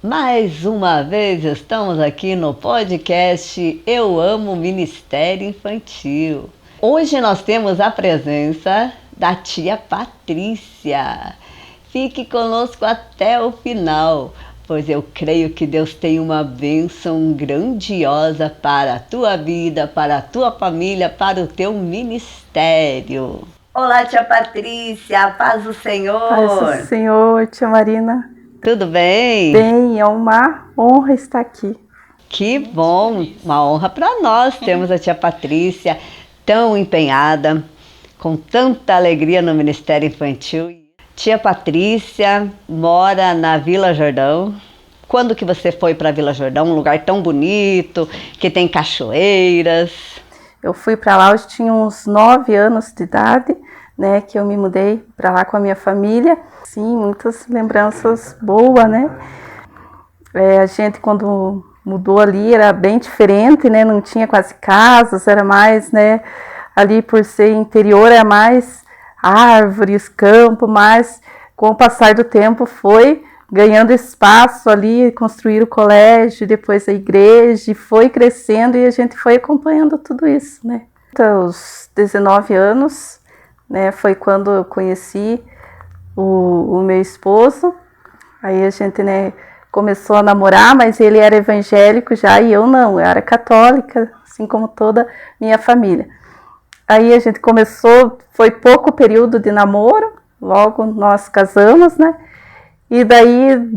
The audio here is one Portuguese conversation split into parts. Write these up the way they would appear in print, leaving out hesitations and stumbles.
Mais uma vez estamos aqui no podcast Eu Amo Ministério Infantil. Hoje nós temos a presença da tia Patrícia. Fique conosco até o final, pois eu creio que Deus tem uma bênção grandiosa para a tua vida, para a tua família, para o teu ministério. Olá, tia Patrícia, paz do Senhor. Paz do Senhor, tia Marina. Tudo bem? Bem, é uma honra estar aqui. Que bom, uma honra para nós termos a tia Patrícia tão empenhada, com tanta alegria no Ministério Infantil. Tia Patrícia mora na Vila Jordão. Quando que você foi para a Vila Jordão? Um lugar tão bonito, que tem cachoeiras. Eu fui para lá, eu tinha uns 9 anos de idade, né, que eu me mudei para lá com a minha família. Sim, muitas lembranças boas, né? A gente, quando mudou ali, era bem diferente, né? Não tinha quase casas, era mais, né? Ali, por ser interior, era mais árvores, campo, mas com o passar do tempo foi ganhando espaço ali, construir o colégio, depois a igreja, e foi crescendo e a gente foi acompanhando tudo isso, né? Então, aos 19 anos, né, foi quando eu conheci o meu esposo. Aí a gente, né, começou a namorar, mas ele era evangélico já e eu não, eu era católica, assim como toda minha família. Aí a gente começou, foi pouco período de namoro, logo nós casamos, né? E daí,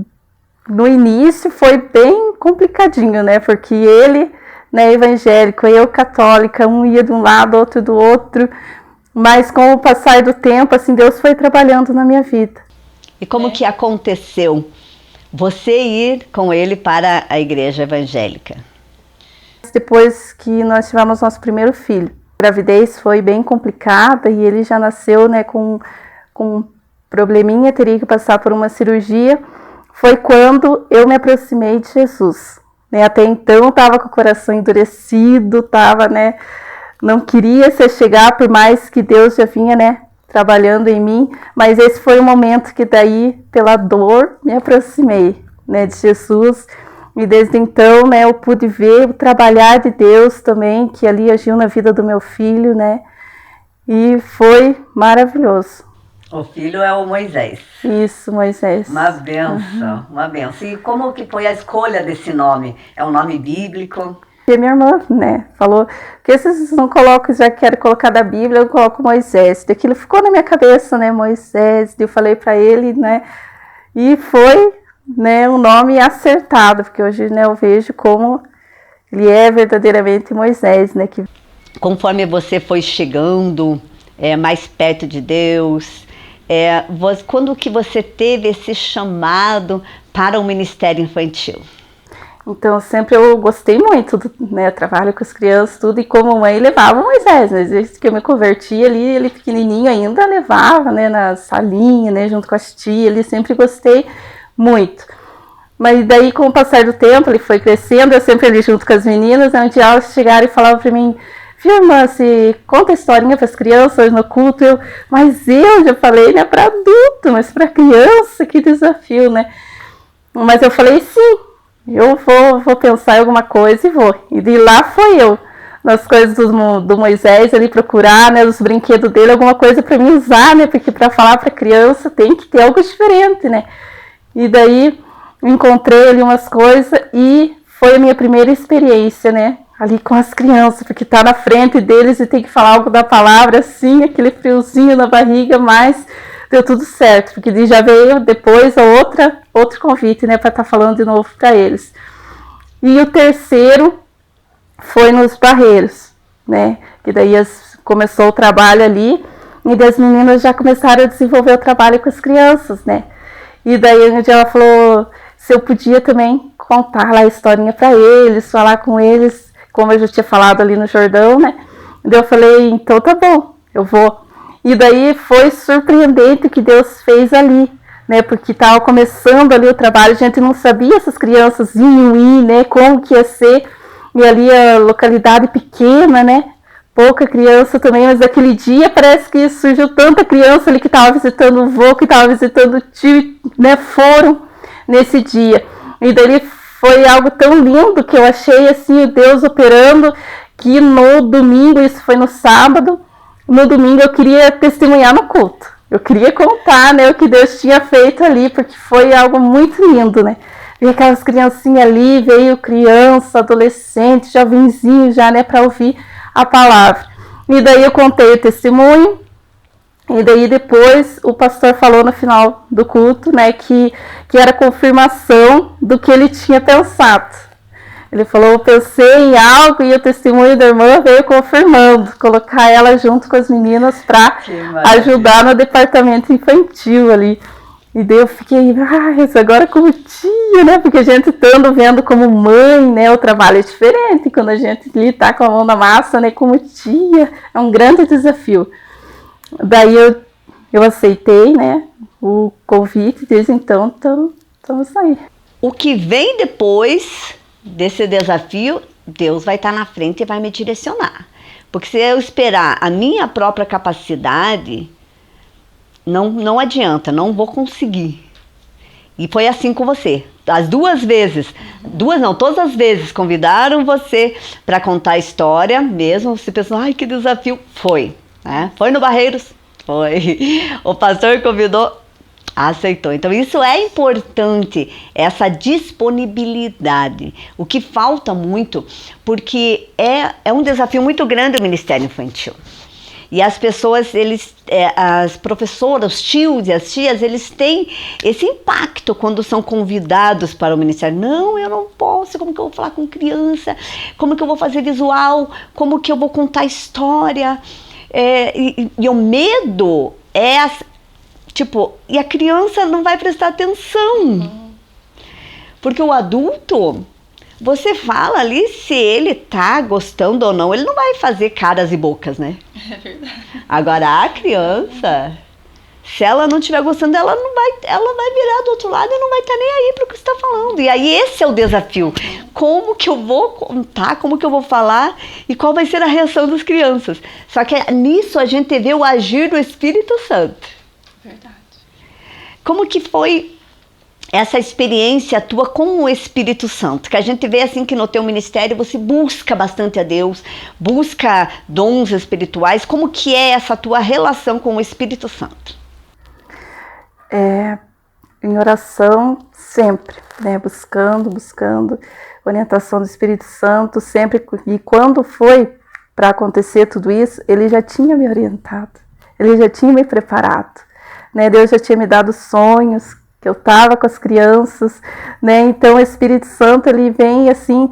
no início, foi bem complicadinho, né? Porque ele, né, evangélico, eu católica, um ia de um lado, outro do outro. Mas com o passar do tempo, assim, Deus foi trabalhando na minha vida. E como que aconteceu você ir com ele para a igreja evangélica? Depois que nós tivemos nosso primeiro filho, a gravidez foi bem complicada e ele já nasceu, né, com um probleminha, teria que passar por uma cirurgia. Foi quando eu me aproximei de Jesus, né? Até então estava com o coração endurecido, estava, né, não queria se chegar, por mais que Deus já vinha, né, trabalhando em mim, mas esse foi o momento que daí, pela dor, me aproximei, né, de Jesus. E desde então, né, eu pude ver o trabalhar de Deus também, que ali agiu na vida do meu filho, né, e foi maravilhoso. O filho é o Moisés. Isso, Moisés. Uma benção, uma benção. E como que foi a escolha desse nome? É um nome bíblico? E minha irmã, né, falou que vocês não colocam, já quero colocar da Bíblia, eu coloco Moisés. Daquilo ficou na minha cabeça, né, Moisés. Eu falei para ele, né, e foi, né, um nome acertado, porque hoje, né, eu vejo como ele é verdadeiramente Moisés, né. Que... Conforme você foi chegando mais perto de Deus, quando que você teve esse chamado para o Ministério Infantil? Então, sempre eu gostei muito, né, eu trabalho com as crianças, tudo, e como mãe levava o Moisés, né, desde que eu me converti ali, ele pequenininho ainda levava, né, na salinha, né, junto com as tias, ali, sempre gostei muito. Mas daí, com o passar do tempo, ele foi crescendo, eu sempre ali junto com as meninas, né, um dia elas chegaram e falavam pra mim: viu, irmã, você conta a historinha para as crianças no culto? Mas eu já falei, né, para adulto, mas para criança, que desafio, né? Mas eu falei, sim, eu vou pensar em alguma coisa e vou. E de lá foi eu, nas coisas do Moisés, ali procurar, né, os brinquedos dele, alguma coisa para mim usar, né? Porque para falar para criança tem que ter algo diferente, né? E daí encontrei ali umas coisas e foi a minha primeira experiência, né? Ali com as crianças, porque tá na frente deles e tem que falar algo da palavra, assim, aquele friozinho na barriga, mas deu tudo certo, porque já veio depois outro convite, né, para estar falando de novo para eles. E o terceiro foi nos Barreiros, né, que daí começou o trabalho ali, e as meninas já começaram a desenvolver o trabalho com as crianças, né, e daí um dia ela falou se eu podia também contar lá a historinha para eles, falar com eles, como eu já tinha falado ali no Jordão, né? Daí eu falei, então tá bom, eu vou. E daí foi surpreendente o que Deus fez ali, né? Porque estava começando ali o trabalho, a gente não sabia se as crianças iam ir, né? Como que ia ser. E ali a localidade pequena, né? Pouca criança também, mas aquele dia parece que surgiu tanta criança ali que estava visitando o vô, que estava visitando o tio, né? Foram nesse dia. E daí foi algo tão lindo que eu achei assim o Deus operando, que no domingo, isso foi no sábado, no domingo eu queria testemunhar no culto. Eu queria contar, né, o que Deus tinha feito ali, porque foi algo muito lindo, né? Veio aquelas criancinhas ali, veio criança, adolescente, jovenzinho já, né, para ouvir a palavra. E daí eu contei o testemunho, e daí depois o pastor falou no final do culto, né, que era confirmação do que ele tinha pensado. Ele falou, eu pensei em algo e o testemunho da irmã veio confirmando, colocar ela junto com as meninas para ajudar no departamento infantil ali. E daí eu fiquei, isso agora como tia, né? Porque a gente estando vendo como mãe, né? O trabalho é diferente. Quando a gente ali tá com a mão na massa, né? Como tia, é um grande desafio. Daí eu aceitei, né? O convite, desde então estamos aí. O que vem depois desse desafio, Deus vai estar na frente e vai me direcionar. Porque se eu esperar a minha própria capacidade, não adianta, não vou conseguir. E foi assim com você. As todas as vezes convidaram você para contar a história, mesmo você pensando, ai, que desafio. Foi, né? Foi no Barreiros? Foi. O pastor convidou, aceitou. Então isso é importante, essa disponibilidade. O que falta muito, porque é um desafio muito grande o Ministério Infantil. E as pessoas, as professoras, os tios e as tias, eles têm esse impacto quando são convidados para o ministério. Não, eu não posso, como que eu vou falar com criança? Como que eu vou fazer visual? Como que eu vou contar história? E o medo e a criança não vai prestar atenção. Porque o adulto, você fala ali se ele tá gostando ou não, ele não vai fazer caras e bocas, né? É verdade. Agora a criança, se ela não estiver gostando, ela vai virar do outro lado e não vai estar nem aí para o que você está falando. E aí esse é o desafio. Como que eu vou contar, como que eu vou falar e qual vai ser a reação das crianças. Só que nisso a gente vê o agir do Espírito Santo. Verdade. Como que foi essa experiência tua com o Espírito Santo? Que a gente vê assim que no teu ministério você busca bastante a Deus, busca dons espirituais. Como que é essa tua relação com o Espírito Santo? Em oração sempre, né? Buscando orientação do Espírito Santo sempre. E quando foi para acontecer tudo isso, ele já tinha me orientado, ele já tinha me preparado, né? Deus já tinha me dado sonhos, que eu estava com as crianças, né? Então o Espírito Santo, ele vem assim,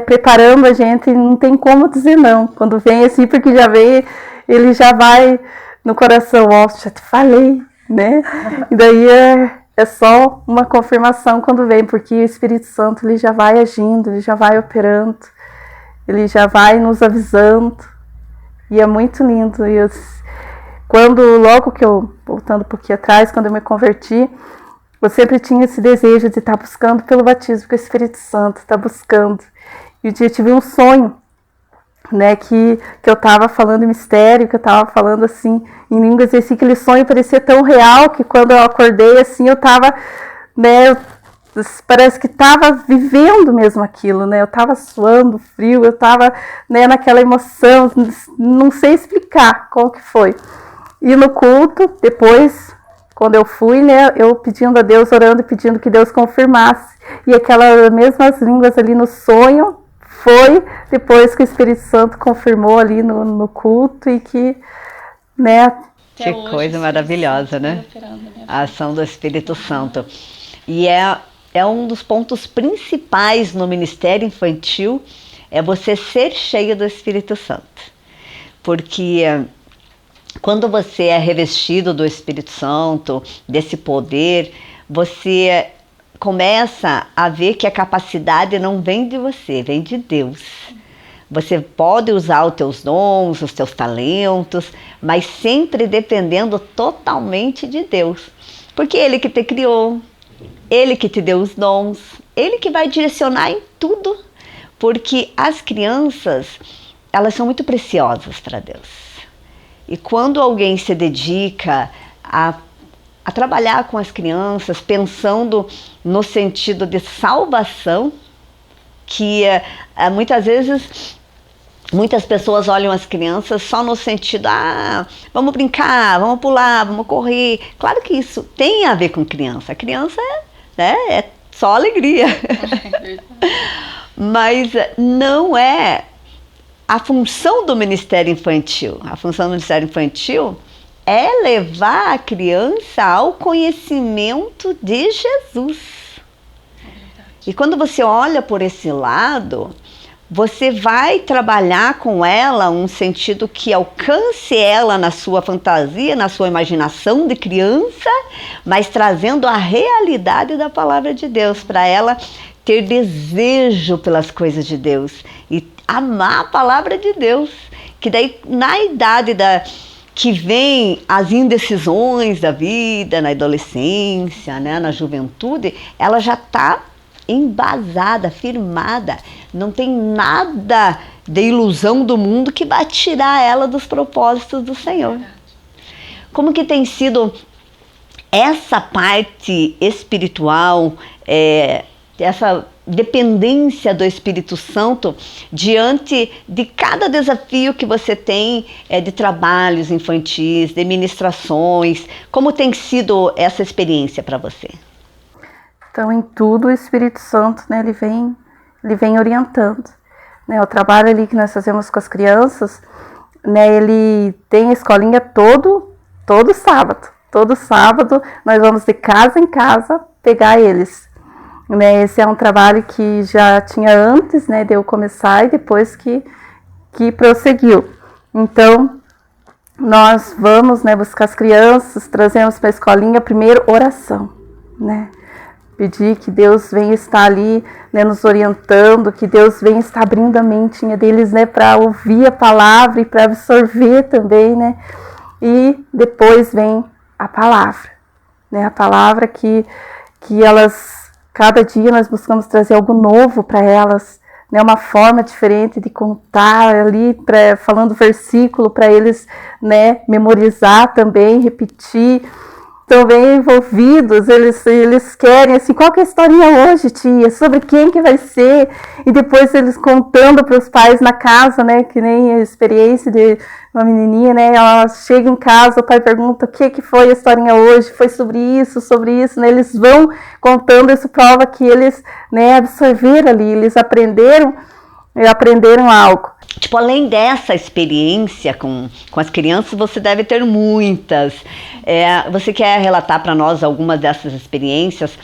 preparando a gente, não tem como dizer não, quando vem assim, porque já vem, ele já vai no coração, já te falei, né? E daí é só uma confirmação quando vem, porque o Espírito Santo, ele já vai agindo, ele já vai operando, ele já vai nos avisando, e é muito lindo. Logo que voltando um pouquinho atrás, quando eu me converti, eu sempre tinha esse desejo de estar buscando pelo batismo com o Espírito Santo, estar buscando. E um dia eu tive um sonho, né, que eu estava falando em mistério, que eu estava falando assim, em línguas, e assim, aquele sonho parecia tão real, que quando eu acordei, assim, eu estava, né, parece que estava vivendo mesmo aquilo, né, eu estava suando frio, eu estava, né, naquela emoção, não sei explicar qual que foi. E no culto, depois, quando eu fui, né, eu pedindo a Deus, orando e pedindo que Deus confirmasse. E aquelas mesmas línguas ali no sonho, foi depois que o Espírito Santo confirmou ali no culto e que, né... Que coisa maravilhosa, né? A ação do Espírito Santo. E é um dos pontos principais no Ministério Infantil, é você ser cheio do Espírito Santo. Porque quando você é revestido do Espírito Santo, desse poder, você começa a ver que a capacidade não vem de você, vem de Deus. Você pode usar os teus dons, os teus talentos, mas sempre dependendo totalmente de Deus. Porque Ele que te criou, Ele que te deu os dons, Ele que vai direcionar em tudo. Porque as crianças, elas são muito preciosas para Deus. E quando alguém se dedica a a trabalhar com as crianças, pensando no sentido de salvação, que muitas vezes muitas pessoas olham as crianças só no sentido, vamos brincar, vamos pular, vamos correr. Claro que isso tem a ver com criança. A criança é só alegria. Mas não é a função do Ministério Infantil. A função do Ministério Infantil é levar a criança ao conhecimento de Jesus. E quando você olha por esse lado, você vai trabalhar com ela um sentido que alcance ela na sua fantasia, na sua imaginação de criança, mas trazendo a realidade da palavra de Deus para ela ter desejo pelas coisas de Deus e amar a palavra de Deus. Que daí, na idade que vem as indecisões da vida, na adolescência, né, na juventude, ela já está embasada, firmada, não tem nada de ilusão do mundo que vai tirar ela dos propósitos do Senhor. Como que tem sido essa parte espiritual, essa dependência do Espírito Santo diante de cada desafio que você tem de trabalhos infantis, de ministrações? Como tem sido essa experiência para você? Então, em tudo, o Espírito Santo, né, ele vem orientando. Né, o trabalho ali que nós fazemos com as crianças, né, ele tem a escolinha todo sábado. Todo sábado nós vamos de casa em casa pegar eles. Né, esse é um trabalho que já tinha antes, né, de eu começar e depois que prosseguiu. Então, nós vamos, né, buscar as crianças, trazemos para a escolinha primeiro oração, né? Pedir que Deus venha estar ali, né, nos orientando, que Deus venha estar abrindo a mentinha deles, né, para ouvir a palavra e para absorver também, né? E depois vem a palavra, né? A palavra que elas, cada dia nós buscamos trazer algo novo para elas, né? Uma forma diferente de contar ali, falando versículo para eles, né, memorizar também, repetir. Estão bem envolvidos, eles querem, assim, qual que é a historinha hoje, tia? Sobre quem que vai ser? E depois eles contando para os pais na casa, né, que nem a experiência de uma menininha, né, ela chega em casa, o pai pergunta o que foi a historinha hoje, foi sobre isso, né, eles vão contando, isso prova que eles, né, absorveram ali, eles aprenderam algo. Tipo, além dessa experiência com as crianças, você deve ter muitas. Você quer relatar para nós algumas dessas experiências?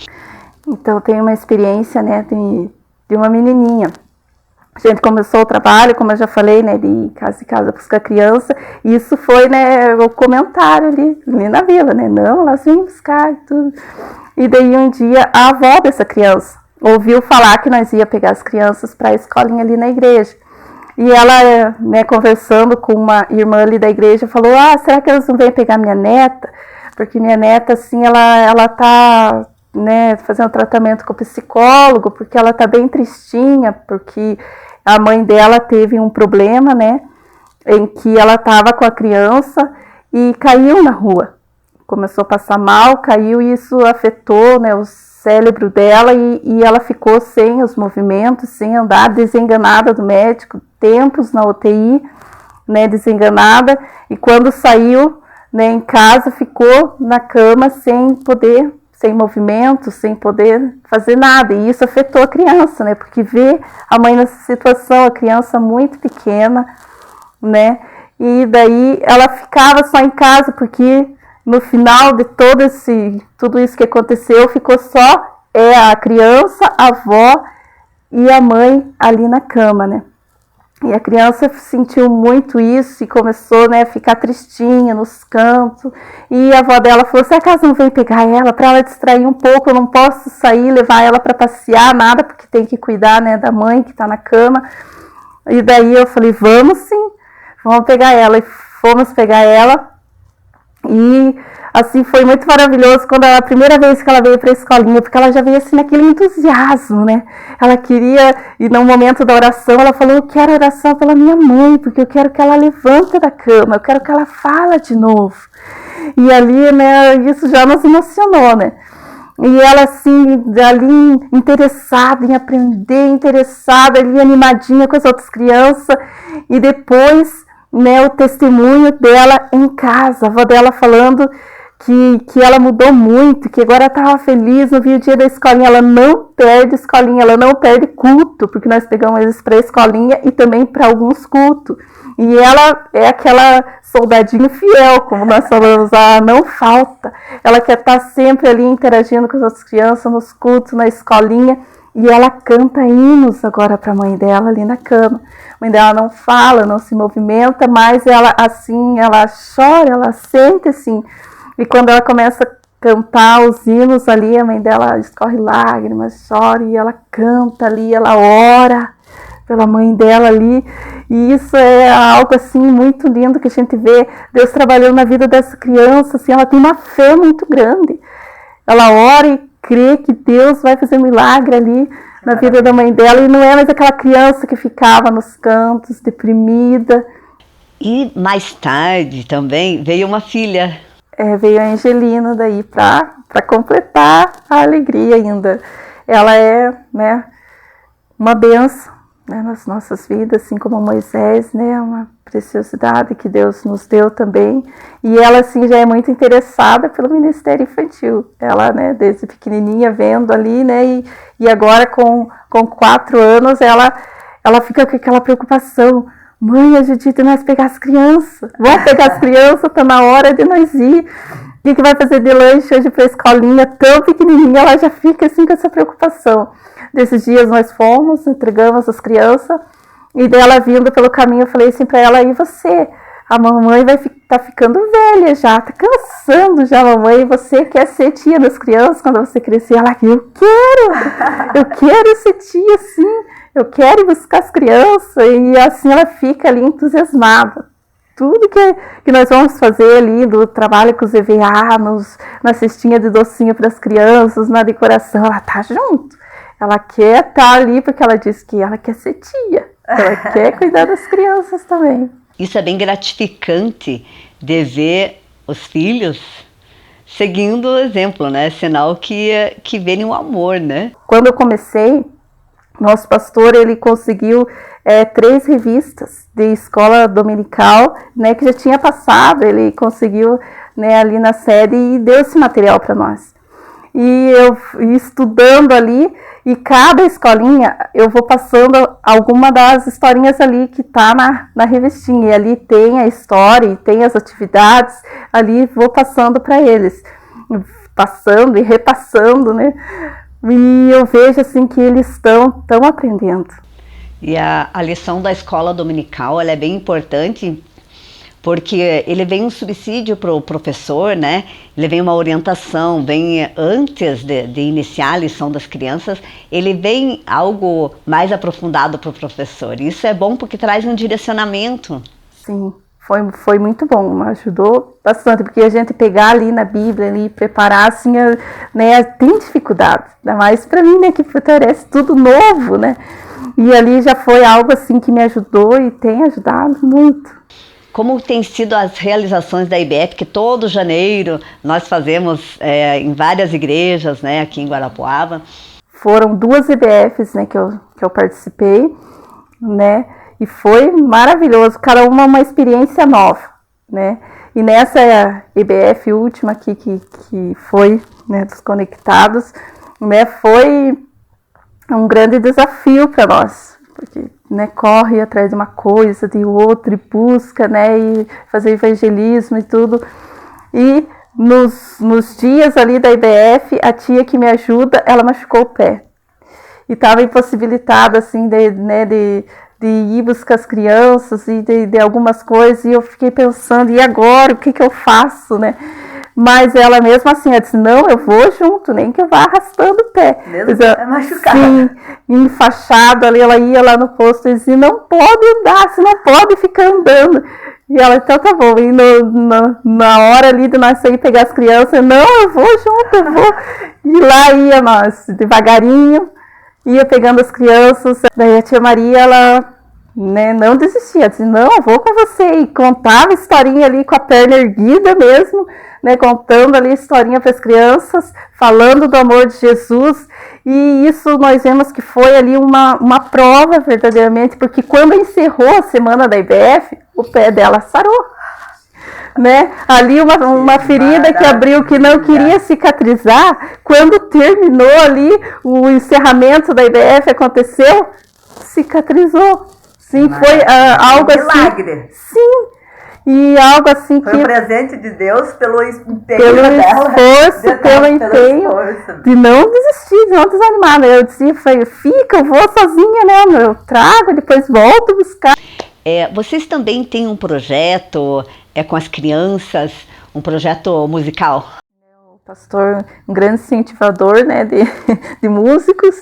Então, eu tenho uma experiência, né, de uma menininha. A gente começou o trabalho, como eu já falei, né, de casa em casa buscar criança. E isso foi, né, o comentário ali na vila, né? Não, elas vêm buscar e tudo. E daí um dia a avó dessa criança ouviu falar que nós ia pegar as crianças para a escolinha ali na igreja. E ela, né, conversando com uma irmã ali da igreja, falou, será que elas não vêm pegar minha neta? Porque minha neta, assim, ela tá, né, fazendo tratamento com o psicólogo, porque ela tá bem tristinha, porque a mãe dela teve um problema, né, em que ela tava com a criança e caiu na rua. Começou a passar mal, caiu e isso afetou, né, o cérebro dela e ela ficou sem os movimentos, sem andar, desenganada do médico, tempos na UTI, né, desenganada, e quando saiu, né, em casa, ficou na cama sem movimento, sem poder fazer nada, e isso afetou a criança, né, porque ver a mãe nessa situação, a criança muito pequena, né, e daí ela ficava só em casa, porque no final de tudo isso que aconteceu, ficou só a criança, a avó e a mãe ali na cama, né? E a criança sentiu muito isso e começou, né, a ficar tristinha nos cantos. E a avó dela falou, será que elas não vêm pegar ela para ela distrair um pouco? Eu não posso sair, levar ela para passear, nada, porque tem que cuidar, né, da mãe que está na cama. E daí eu falei, vamos sim, vamos pegar ela. E fomos pegar ela. E assim, foi muito maravilhoso quando a primeira vez que ela veio para a escolinha, porque ela já veio assim naquele entusiasmo, né? Ela queria, e no momento da oração, ela falou, eu quero oração pela minha mãe, porque eu quero que ela levante da cama, eu quero que ela fale de novo. E ali, né, isso já nos emocionou, né? E ela, assim, ali interessada em aprender, interessada ali, animadinha com as outras crianças. E depois, né, o testemunho dela em casa, a avó dela falando que ela mudou muito, que agora estava feliz no dia da escolinha. Ela não perde escolinha, ela não perde culto, porque nós pegamos eles para a escolinha e também para alguns cultos. E ela é aquela soldadinho fiel, como nós falamos, não falta. Ela quer estar sempre ali interagindo com as outras crianças, nos cultos, na escolinha. E ela canta hinos agora para a mãe dela ali na cama. A mãe dela não fala, não se movimenta, mas ela assim, ela chora, ela sente assim. E quando ela começa a cantar os hinos ali, a mãe dela escorre lágrimas, chora e ela canta ali, ela ora pela mãe dela ali. E isso é algo assim muito lindo que a gente vê Deus trabalhando na vida dessa criança, assim, ela tem uma fé muito grande. Ela ora e crê que Deus vai fazer um milagre ali na vida da mãe dela, e não é mais aquela criança que ficava nos cantos, deprimida. E mais tarde também veio uma filha. Veio a Angelina daí para completar a alegria ainda. Ela é, né, uma bênção, né, nas nossas vidas, assim como Moisés, né, uma preciosidade que Deus nos deu também. E ela, assim, já é muito interessada pelo ministério infantil. Ela, né, desde pequenininha vendo ali, né, e agora com 4 anos ela fica com aquela preocupação. Mãe, a Judite, nós pegar as crianças. Vamos pegar as crianças, tá na hora de nós ir. O que vai fazer de lanche hoje para a escolinha? Tão pequenininha, ela já fica assim com essa preocupação. Desses dias nós fomos, entregamos as crianças, e dela vindo pelo caminho, eu falei assim para ela, e você? A mamãe vai tá ficando velha já, tá cansando já, mamãe. Você quer ser tia das crianças quando você crescer? Ela, eu quero ser tia, sim. Eu quero ir buscar as crianças. E assim ela fica ali entusiasmada. Tudo que nós vamos fazer ali, do trabalho com os EVA, na cestinha de docinho para as crianças, na decoração, ela tá junto. Ela quer estar ali porque ela diz que ela quer ser tia. Ela quer cuidar das crianças também. Isso é bem gratificante de ver os filhos seguindo o exemplo, né? Sinal que vem o amor, né? Quando eu comecei, nosso pastor, ele conseguiu 3 revistas de escola dominical, né, que já tinha passado, ele conseguiu, né, ali na sede e deu esse material para nós. E eu estudando ali, e cada escolinha, eu vou passando alguma das historinhas ali que tá na revistinha, e ali tem a história, e tem as atividades, ali vou passando para eles, passando e repassando, né, e eu vejo assim que eles estão aprendendo. E a lição da escola dominical, ela é bem importante, porque ele vem um subsídio para o professor, né? Ele vem uma orientação, vem antes de iniciar a lição das crianças, ele vem algo mais aprofundado para o professor. Isso é bom porque traz um direcionamento. Sim, foi muito bom, ajudou bastante, porque a gente pegar ali na Bíblia, ali, preparar, assim, né, tem dificuldade, ainda mais para mim, né, que parece tudo novo, né? E ali já foi algo assim que me ajudou e tem ajudado muito. Como tem sido as realizações da IBF, que todo janeiro nós fazemos em várias igrejas, né, aqui em Guarapuava? Foram 2 IBFs, né, que eu participei, né, e foi maravilhoso, cada uma experiência nova, né. E nessa IBF última aqui, que foi, né, dos conectados, né, foi um grande desafio para nós, porque, né, corre atrás de uma coisa, de outra, e busca, né, e fazer evangelismo e tudo. E nos dias ali da IBF, a tia que me ajuda, ela machucou o pé. E estava impossibilitada, assim, de ir buscar as crianças e de algumas coisas, e eu fiquei pensando, e agora, o que eu faço, né? Mas ela mesmo assim, ela disse, não, eu vou junto, nem que eu vá arrastando o pé. Mesmo é machucada. Sim, enfaixada ali, ela ia lá no posto e dizia, não pode andar, você não pode ficar andando. E ela, então tá bom, e na hora ali de nós sair pegar as crianças, não, eu vou junto, eu vou. E lá ia nós, devagarinho, ia pegando as crianças. Daí a tia Maria, ela né, não desistia, dizia, não, vou com você, e contava historinha ali com a perna erguida mesmo, né, contando ali historinha para as crianças, falando do amor de Jesus, e isso nós vemos que foi ali uma prova verdadeiramente, porque quando encerrou a semana da IBF, o pé dela sarou, né, ali uma ferida que abriu, que não queria cicatrizar, quando terminou ali, o encerramento da IBF aconteceu, cicatrizou. Sim, foi algo assim. Milagre. Sim, e algo assim Foi que. um presente de Deus pelo empenho Pelo dela. esforço, pelo empenho de não desistir, de não desanimar. Né? Eu dizia, fica, eu vou sozinha, né? Eu trago, depois volto buscar. Vocês também têm um projeto com as crianças, um projeto musical? O pastor, um grande incentivador, né, de músicos.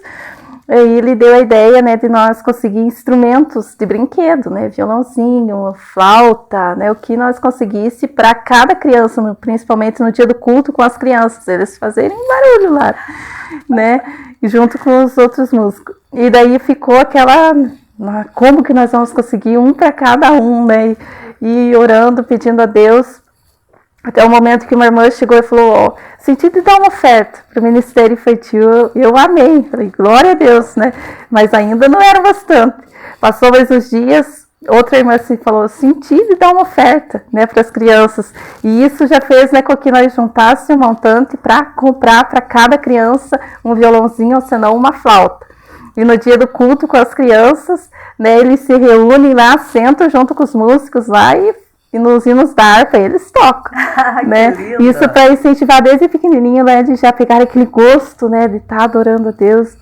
E ele deu a ideia, né, de nós conseguir instrumentos de brinquedo, né, violãozinho, flauta, né, o que nós conseguisse para cada criança, principalmente no dia do culto com as crianças, eles fazerem barulho lá, né, junto com os outros músicos. E daí ficou aquela, como que nós vamos conseguir um para cada um, né, e orando, pedindo a Deus. Até o momento que uma irmã chegou e falou, senti de dar uma oferta para o Ministério Infantil, eu amei, falei, glória a Deus, né? Mas ainda não era bastante. Passou mais uns dias, outra irmã assim falou, senti de dar uma oferta, né, para as crianças. E isso já fez, né, com que nós juntássemos um montante para comprar para cada criança um violãozinho ou senão uma flauta. E no dia do culto com as crianças, né, eles se reúnem lá, sentam junto com os músicos lá e nos hinos da harpa eles tocam, né? Isso para incentivar desde pequenininho, né, de já pegar aquele gosto, né, de estar adorando a Deus,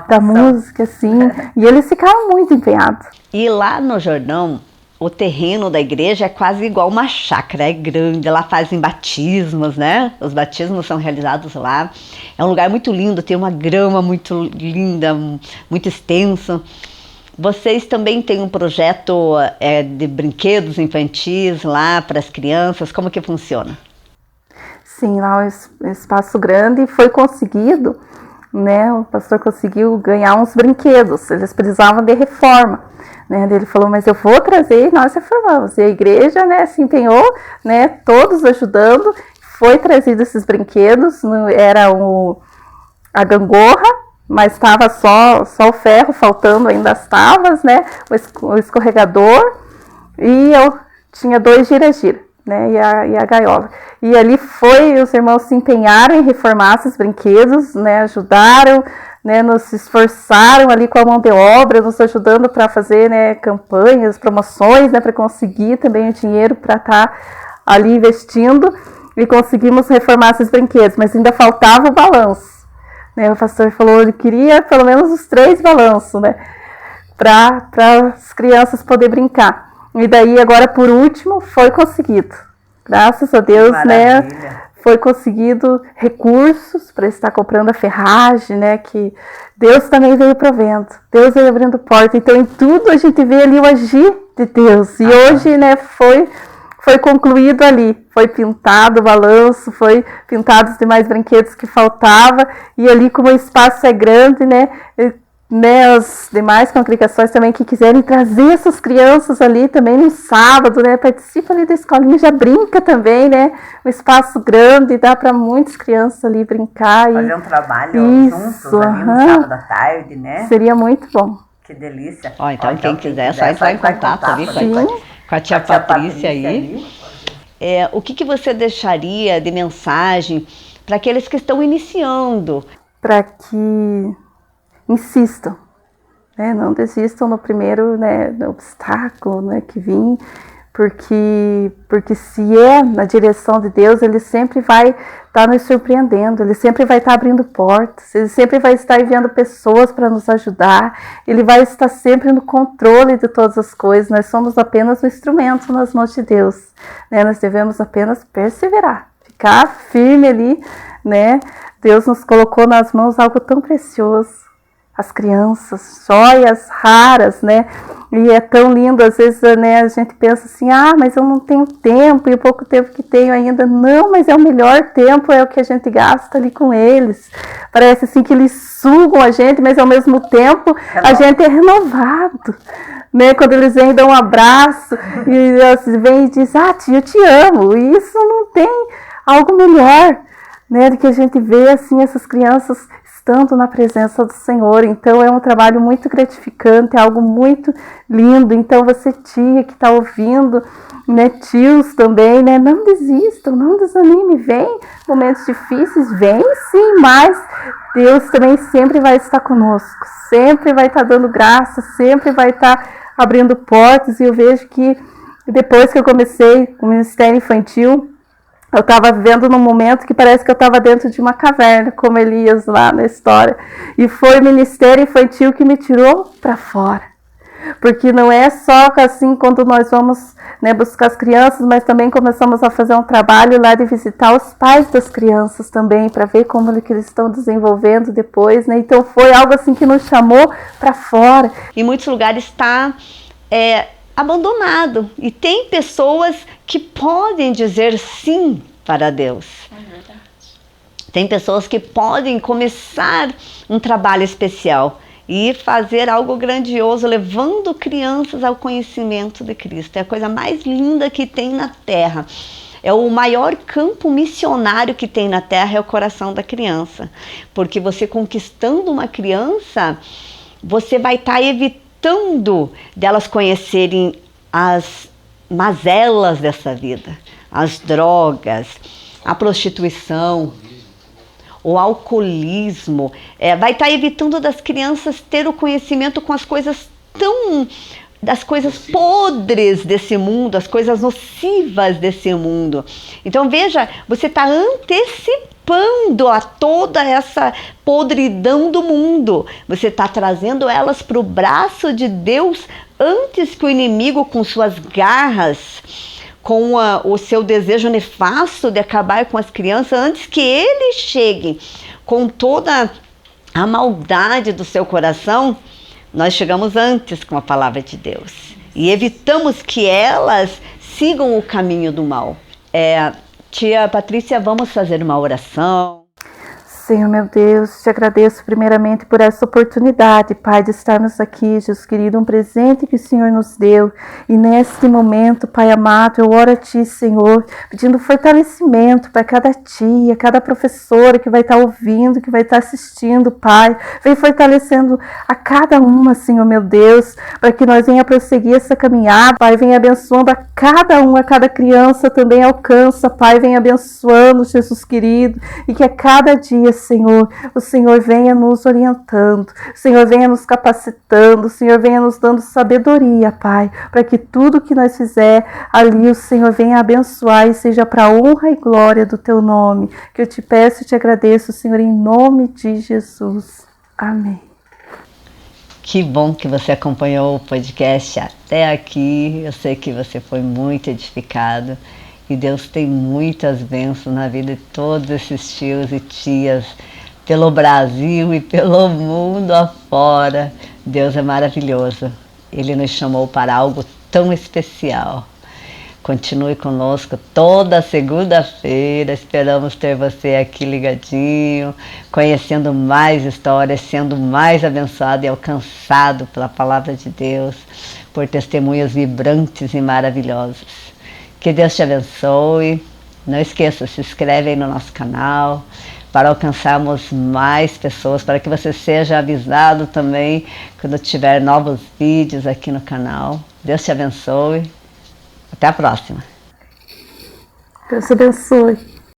da música, assim. E eles ficaram muito empenhados. E lá no Jordão, o terreno da igreja é quase igual uma chácara, é grande, lá fazem batismos, né? Os batismos são realizados lá. É um lugar muito lindo, tem uma grama muito linda, muito extenso. Vocês também têm um projeto de brinquedos infantis lá para as crianças? Como que funciona? Sim, lá o espaço grande foi conseguido, né? O pastor conseguiu ganhar uns brinquedos, eles precisavam de reforma, né? Ele falou, mas eu vou trazer e nós reformamos. E a igreja, né, se empenhou, né, todos ajudando, foi trazido esses brinquedos, era a gangorra, mas estava só o ferro, faltando ainda as tábuas, né, o escorregador, e eu tinha 2 gira-gira, né, e a gaiola. E ali os irmãos se empenharam em reformar esses brinquedos, né, ajudaram, né, nos esforçaram ali com a mão de obra, nos ajudando para fazer, né, campanhas, promoções, né, para conseguir também o dinheiro para estar ali investindo, e conseguimos reformar esses brinquedos, mas ainda faltava o balanço. O pastor falou que queria pelo menos os 3 balanços, né, para as crianças poderem brincar. E daí, agora por último, foi conseguido. Graças a Deus, né, foi conseguido recursos para estar comprando a ferragem, né, que Deus também veio provendo. Deus veio abrindo porta. Então, em tudo a gente vê ali o agir de Deus. E hoje, né, foi concluído ali, foi pintado o balanço, foi pintado os demais brinquedos que faltava, e ali como o espaço é grande, né, as demais congregações também que quiserem trazer essas crianças ali também no sábado, né, participa ali da escolinha, já brinca também, né, um espaço grande, dá para muitas crianças ali brincar. Fazer um trabalho juntos ali no sábado à tarde, né? Seria muito bom. Que delícia. Então quem quiser, só entrar em contato ali com a tia Patrícia aí. O que você deixaria de mensagem para aqueles que estão iniciando? Para que insistam, né? Não desistam no primeiro, né, obstáculo, né, que vem, porque se é na direção de Deus, Ele sempre vai estar nos surpreendendo, Ele sempre vai estar abrindo portas, Ele sempre vai estar enviando pessoas para nos ajudar, Ele vai estar sempre no controle de todas as coisas. Nós somos apenas um instrumento nas mãos de Deus, né? Nós devemos apenas perseverar, ficar firme ali, né? Deus nos colocou nas mãos algo tão precioso, as crianças, joias raras, né? E é tão lindo, às vezes, né, a gente pensa assim, mas eu não tenho tempo, e o pouco tempo que tenho ainda. Não, mas é o melhor tempo, é o que a gente gasta ali com eles. Parece assim que eles sugam a gente, mas ao mesmo tempo a gente é renovado. Né? Quando eles vêm, dão um abraço, e eles vêm e dizem, tia, eu te amo. E isso não tem algo melhor, né, do que a gente vê assim, essas crianças estando na presença do Senhor. Então é um trabalho muito gratificante, é algo muito lindo. Então você, tia que está ouvindo, né, tios também, né, não desistam, não desanime, vem momentos difíceis, vem sim, mas Deus também sempre vai estar conosco, sempre vai estar dando graça, sempre vai estar abrindo portas. E eu vejo que depois que eu comecei o Ministério Infantil, eu estava vivendo num momento que parece que eu estava dentro de uma caverna, como Elias lá na história. E foi o Ministério Infantil que me tirou para fora. Porque não é só assim quando nós vamos, né, buscar as crianças, mas também começamos a fazer um trabalho lá de visitar os pais das crianças também, para ver como que eles estão desenvolvendo depois, né? Então foi algo assim que nos chamou para fora. Em muitos lugares está abandonado, e tem pessoas que podem dizer sim para Deus. Tem pessoas que podem começar um trabalho especial e fazer algo grandioso, levando crianças ao conhecimento de Cristo. É a coisa mais linda que tem na Terra. É o maior campo missionário que tem na Terra, é o coração da criança. Porque você conquistando uma criança, você vai estar evitando delas conhecerem as mazelas dessa vida, as drogas, a prostituição, o alcoolismo. Vai estar evitando das crianças ter o conhecimento com as coisas das coisas podres desse mundo, as coisas nocivas desse mundo. Então veja, você está antecipando a toda essa podridão do mundo. Você está trazendo elas para o braço de Deus antes que o inimigo, com suas garras, com o seu desejo nefasto de acabar com as crianças, antes que ele chegue com toda a maldade do seu coração, nós chegamos antes com a palavra de Deus e evitamos que elas sigam o caminho do mal. Tia Patrícia, vamos fazer uma oração. Senhor meu Deus, te agradeço primeiramente por essa oportunidade, Pai, de estarmos aqui, Jesus querido, um presente que o Senhor nos deu. E neste momento, Pai amado, eu oro a Ti, Senhor, pedindo fortalecimento para cada tia, cada professora que vai estar ouvindo, que vai estar assistindo, Pai. Vem fortalecendo a cada uma, Senhor meu Deus, para que nós venha prosseguir essa caminhada, Pai. Venha abençoando a cada uma, a cada criança também alcança, Pai. Venha abençoando, Jesus querido, e que a cada dia, Senhor, o Senhor venha nos orientando, o Senhor venha nos capacitando, o Senhor venha nos dando sabedoria, Pai, para que tudo que nós fizer ali, o Senhor venha abençoar e seja para a honra e glória do Teu nome, que eu te peço e te agradeço, Senhor, em nome de Jesus. Amém. Que bom que você acompanhou o podcast até aqui. Eu sei que você foi muito edificado. E Deus tem muitas bênçãos na vida de todos esses tios e tias, pelo Brasil e pelo mundo afora. Deus é maravilhoso. Ele nos chamou para algo tão especial. Continue conosco toda segunda-feira. Esperamos ter você aqui ligadinho, conhecendo mais histórias, sendo mais abençoado e alcançado pela palavra de Deus, por testemunhos vibrantes e maravilhosos. Que Deus te abençoe. Não esqueça, se inscreve aí no nosso canal para alcançarmos mais pessoas, para que você seja avisado também quando tiver novos vídeos aqui no canal. Deus te abençoe. Até a próxima. Deus te abençoe.